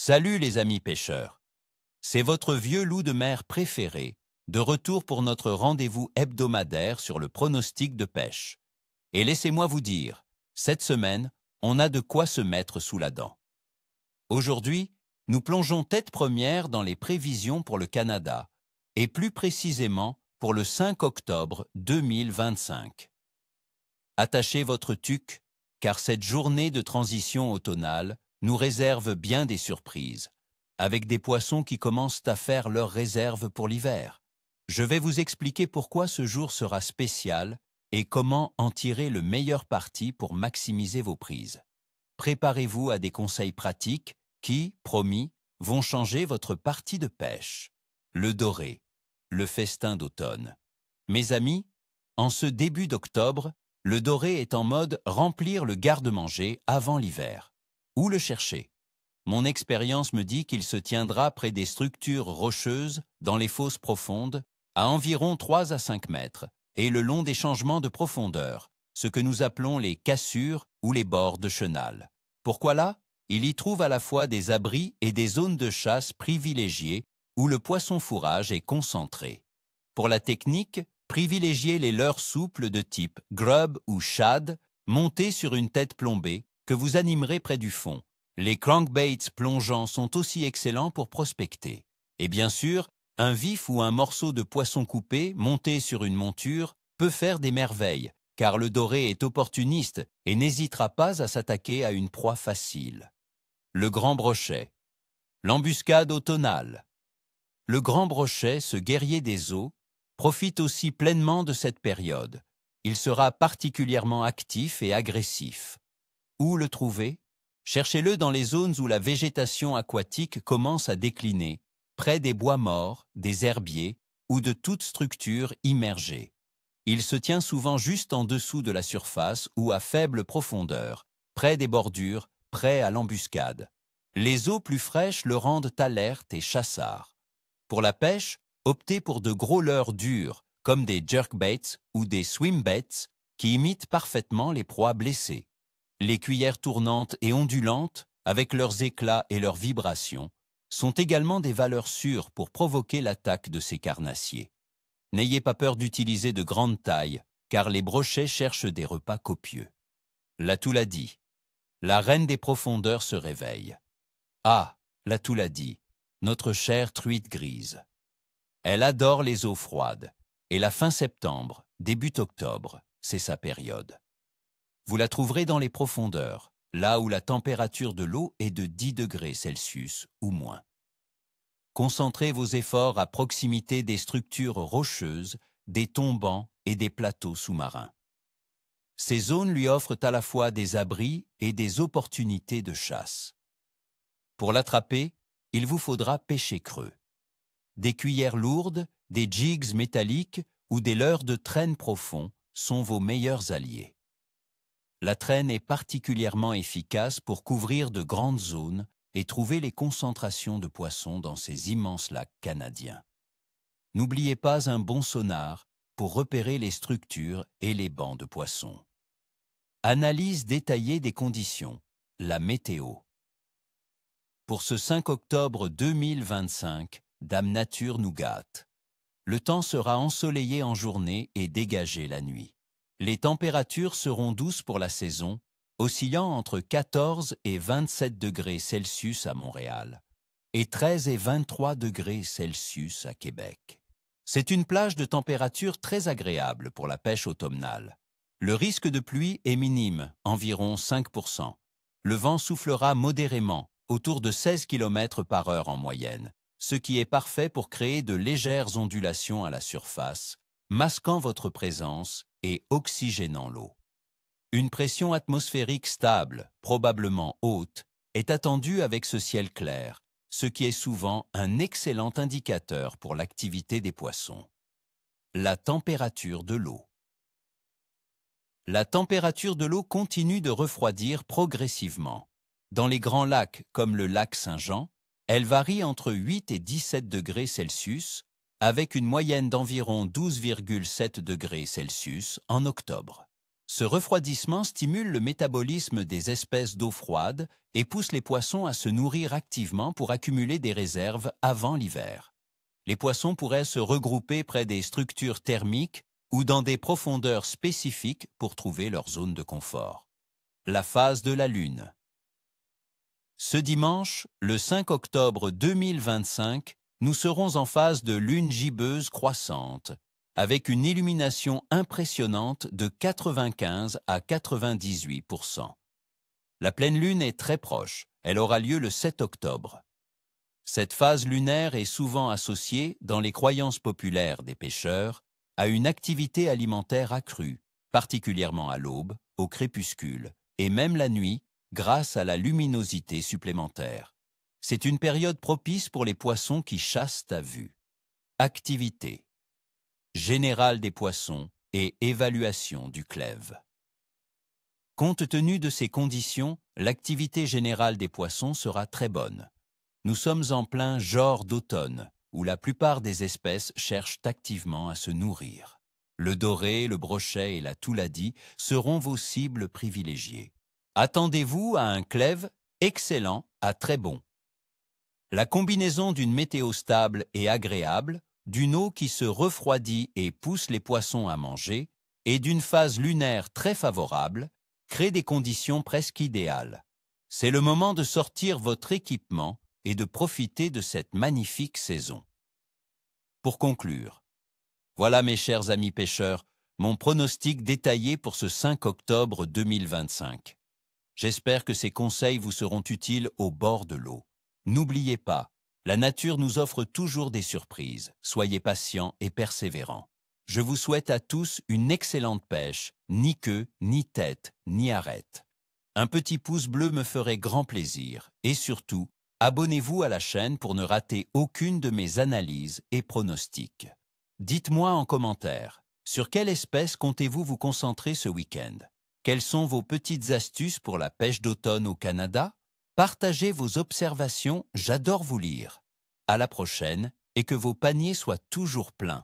Salut les amis pêcheurs. C'est votre vieux loup de mer préféré, de retour pour notre rendez-vous hebdomadaire sur le pronostic de pêche. Et laissez-moi vous dire, cette semaine, on a de quoi se mettre sous la dent. Aujourd'hui, nous plongeons tête première dans les prévisions pour le Canada, et plus précisément pour le 5 octobre 2025. Attachez votre tuque, car cette journée de transition automnale nous réserve bien des surprises, avec des poissons qui commencent à faire leurs réserves pour l'hiver. Je vais vous expliquer pourquoi ce jour sera spécial et comment en tirer le meilleur parti pour maximiser vos prises. Préparez-vous à des conseils pratiques qui, promis, vont changer votre partie de pêche. Le doré, le festin d'automne. Mes amis, en ce début d'octobre, le doré est en mode remplir le garde-manger avant l'hiver. Où le chercher? Mon expérience me dit qu'il se tiendra près des structures rocheuses, dans les fosses profondes, à environ 3 à 5 mètres, et le long des changements de profondeur, ce que nous appelons les cassures ou les bords de chenal. Pourquoi là? Il y trouve à la fois des abris et des zones de chasse privilégiées où le poisson-fourrage est concentré. Pour la technique, privilégiez les leurres souples de type grub ou shad, montés sur une tête plombée, que vous animerez près du fond. Les crankbaits plongeants sont aussi excellents pour prospecter. Et bien sûr, un vif ou un morceau de poisson coupé monté sur une monture peut faire des merveilles, car le doré est opportuniste et n'hésitera pas à s'attaquer à une proie facile. Le grand brochet. L'embuscade automnale. Le grand brochet, ce guerrier des eaux, profite aussi pleinement de cette période. Il sera particulièrement actif et agressif. Où le trouver? Cherchez-le dans les zones où la végétation aquatique commence à décliner, près des bois morts, des herbiers ou de toute structure immergée. Il se tient souvent juste en dessous de la surface ou à faible profondeur, près des bordures, prêt à l'embuscade. Les eaux plus fraîches le rendent alerte et chassard. Pour la pêche, optez pour de gros leurres durs, comme des jerkbaits ou des swimbaits, qui imitent parfaitement les proies blessées. Les cuillères tournantes et ondulantes, avec leurs éclats et leurs vibrations, sont également des valeurs sûres pour provoquer l'attaque de ces carnassiers. N'ayez pas peur d'utiliser de grandes tailles, car les brochets cherchent des repas copieux. La Touladie. La reine des profondeurs se réveille. Ah, la Touladie, notre chère truite grise. Elle adore les eaux froides, et la fin septembre, début octobre, c'est sa période. Vous la trouverez dans les profondeurs, là où la température de l'eau est de 10 degrés Celsius ou moins. Concentrez vos efforts à proximité des structures rocheuses, des tombants et des plateaux sous-marins. Ces zones lui offrent à la fois des abris et des opportunités de chasse. Pour l'attraper, il vous faudra pêcher creux. Des cuillères lourdes, des jigs métalliques ou des leurres de traîne profond sont vos meilleurs alliés. La traîne est particulièrement efficace pour couvrir de grandes zones et trouver les concentrations de poissons dans ces immenses lacs canadiens. N'oubliez pas un bon sonar pour repérer les structures et les bancs de poissons. Analyse détaillée des conditions, la météo. Pour ce 5 octobre 2025, Dame Nature nous gâte. Le temps sera ensoleillé en journée et dégagé la nuit. Les températures seront douces pour la saison, oscillant entre 14 et 27 degrés Celsius à Montréal et 13 et 23 degrés Celsius à Québec. C'est une plage de température très agréable pour la pêche automnale. Le risque de pluie est minime, environ 5%. Le vent soufflera modérément, autour de 16 km par heure en moyenne, ce qui est parfait pour créer de légères ondulations à la surface, masquant votre présence et oxygénant l'eau. Une pression atmosphérique stable, probablement haute, est attendue avec ce ciel clair, ce qui est souvent un excellent indicateur pour l'activité des poissons. La température de l'eau. La température de l'eau continue de refroidir progressivement. Dans les grands lacs comme le lac Saint-Jean, elle varie entre 8 et 17 degrés Celsius, avec une moyenne d'environ 12,7 degrés Celsius en octobre. Ce refroidissement stimule le métabolisme des espèces d'eau froide et pousse les poissons à se nourrir activement pour accumuler des réserves avant l'hiver. Les poissons pourraient se regrouper près des structures thermiques ou dans des profondeurs spécifiques pour trouver leur zone de confort. La phase de la Lune. Ce dimanche, le 5 octobre 2025, nous serons en phase de lune gibbeuse croissante, avec une illumination impressionnante de 95 à 98%. La pleine lune est très proche, elle aura lieu le 7 octobre. Cette phase lunaire est souvent associée, dans les croyances populaires des pêcheurs, à une activité alimentaire accrue, particulièrement à l'aube, au crépuscule, et même la nuit, grâce à la luminosité supplémentaire. C'est une période propice pour les poissons qui chassent à vue. Activité générale des poissons et évaluation du clève. Compte tenu de ces conditions, l'activité générale des poissons sera très bonne. Nous sommes en plein genre d'automne, où la plupart des espèces cherchent activement à se nourrir. Le doré, le brochet et la touladi seront vos cibles privilégiées. Attendez-vous à un clève excellent à très bon. La combinaison d'une météo stable et agréable, d'une eau qui se refroidit et pousse les poissons à manger, et d'une phase lunaire très favorable, crée des conditions presque idéales. C'est le moment de sortir votre équipement et de profiter de cette magnifique saison. Pour conclure, voilà mes chers amis pêcheurs, mon pronostic détaillé pour ce 5 octobre 2025. J'espère que ces conseils vous seront utiles au bord de l'eau. N'oubliez pas, la nature nous offre toujours des surprises. Soyez patients et persévérants. Je vous souhaite à tous une excellente pêche, ni queue, ni tête, ni arête. Un petit pouce bleu me ferait grand plaisir. Et surtout, abonnez-vous à la chaîne pour ne rater aucune de mes analyses et pronostics. Dites-moi en commentaire, sur quelle espèce comptez-vous vous concentrer ce week-end? Quelles sont vos petites astuces pour la pêche d'automne au Canada? Partagez vos observations, j'adore vous lire. À la prochaine et que vos paniers soient toujours pleins.